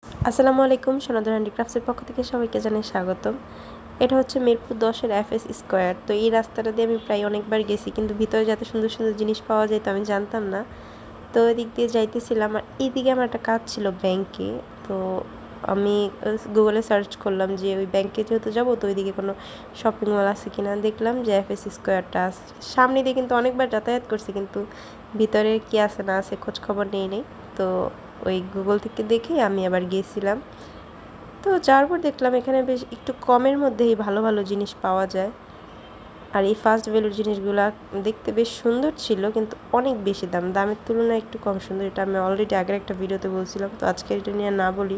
আসসালামু আলাইকুম, সোনাদের হ্যান্ডিক্রাফটসের পক্ষ থেকে সবাইকে জানাই স্বাগতম। এটা হচ্ছে মিরপুর 10-এর FS স্কোয়ার। তো এই রাস্তাটা দিয়ে আমি প্রায় অনেকবার গেছি, কিন্তু ভিতরে যাতে সুন্দর সুন্দর জিনিস পাওয়া যায় তো আমি জানতাম না। তো এদিক দিয়ে যাইতেছিলাম, আর এইদিকে আমার একটা কাজ ছিল ব্যাংকে। তো আমি গুগলে সার্চ করলাম যে ওই ব্যাংকে যেহেতু যাবো, তো ওইদিকে কোনো শপিং মল আছে কিনা। দেখলাম যে FS স্কোয়ারটা আছে সামনে দিয়ে, কিন্তু অনেকবার যাতায়াত করছি, কিন্তু ভিতরে কি আছে না আছে খোঁজ খবর নেই। তো ওই গুগল থেকে দেখে আমি আবার গিয়েছিলাম। তো যাওয়ার পর দেখলাম এখানে বেশ একটু কমের মধ্যেই ভালো ভালো জিনিস পাওয়া যায়। আর এই ফার্স্ট ভ্যালুর জিনিসগুলা দেখতে বেশ সুন্দর ছিল, কিন্তু অনেক বেশি দামের তুলনায় একটু কম সুন্দর। এটা আমি অলরেডি আগের একটা ভিডিওতে বলছিলাম, তো আজকে এটা নিয়ে না বলি।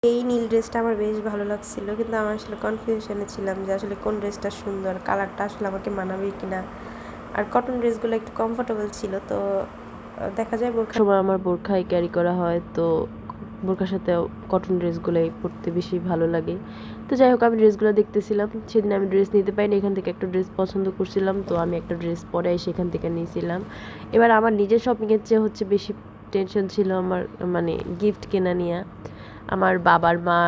এই নীল ড্রেসটা আমার বেশ ভালো লাগছিল, কিন্তু আমার আসলে কনফিউশনে ছিলাম যে আসলে কোন ড্রেসটা সুন্দর, কালারটা আসলে আমাকে মানাবে কিনা। আর কটন ড্রেসগুলো একটু কমফোর্টেবল ছিল। তো দেখা যায় বোরখা সময় আমার বোরখাই ক্যারি করা হয়, তো বোরখার সাথে কটন ড্রেসগুলোই পরতে বেশি ভালো লাগে। তো যাই হোক, আমি ড্রেসগুলো দেখতেছিলাম। সেদিন আমি ড্রেস নিতে পারিনি, এখান থেকে একটা ড্রেস পছন্দ করছিলাম, তো আমি একটা ড্রেস পরে সেখান থেকে নিয়েছিলাম। এবার আমার নিজের শপিংয়ের চেয়ে হচ্ছে বেশি টেনশন ছিল আমার মানে গিফট কেনা নিয়ে। আমার বাবার মা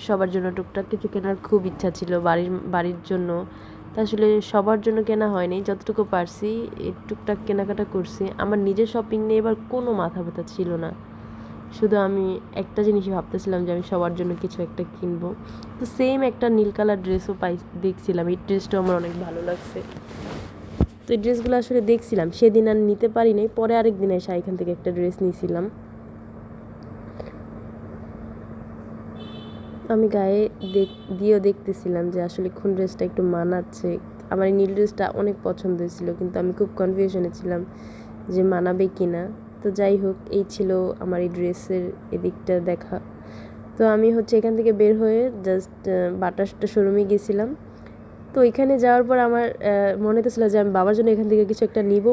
সবার জন্য টুকটাক কিছু কেনার খুব ইচ্ছা ছিল, বাড়ির জন্য। তা আসলে সবার জন্য কেনা হয়নি, যতটুকু পারছি এই টুকটাক কেনাকাটা করছি। আমার নিজের শপিং নিয়ে এবার কোনো মাথা ব্যথা ছিল না। শুধু আমি একটা জিনিসই ভাবতেছিলাম যে আমি সবার জন্য কিছু একটা কিনবো। তো সেম একটা নীল কালার ড্রেসও দেখছিলাম, এই ড্রেসটাও আমার অনেক ভালো লাগছে। তো এই ড্রেসগুলো আসলে দেখছিলাম, সেদিন আর নিতে পারি নাই, পরে আরেক দিন এসে এখান থেকে একটা ড্রেস নিয়েছিলাম। আমি গায়ে দিয়েও দেখতেছিলাম যে আসলে কোন ড্রেসটা একটু মানাচ্ছে। আমার এই নীল ড্রেসটা অনেক পছন্দ হয়েছিল, কিন্তু আমি খুব কনফিউশনে ছিলাম যে মানাবে কি না। তো যাই হোক, এই ছিল আমার এই ড্রেসের এদিকটা দেখা। তো আমি হচ্ছে এখান থেকে বের হয়ে জাস্ট বাটাসটা শোরুমে গেছিলাম। তো এখানে যাওয়ার পর আমার মনে তো ছিল যে আমি বাবার জন্য এখান থেকে কিছু একটা নিব,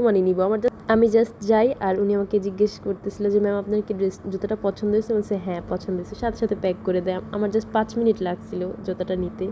আমি জাস্ট যাই, আর উনি আমাকে জিজ্ঞেস করতেছিল যে ম্যাম আপনার কি জুতোটা পছন্দ হয়েছে। বলছে হ্যাঁ পছন্দ হয়েছে, সাথে সাথে প্যাক করে দেয়। আমার জাস্ট 5 মিনিট লাগছিল জুতোটা নিতে।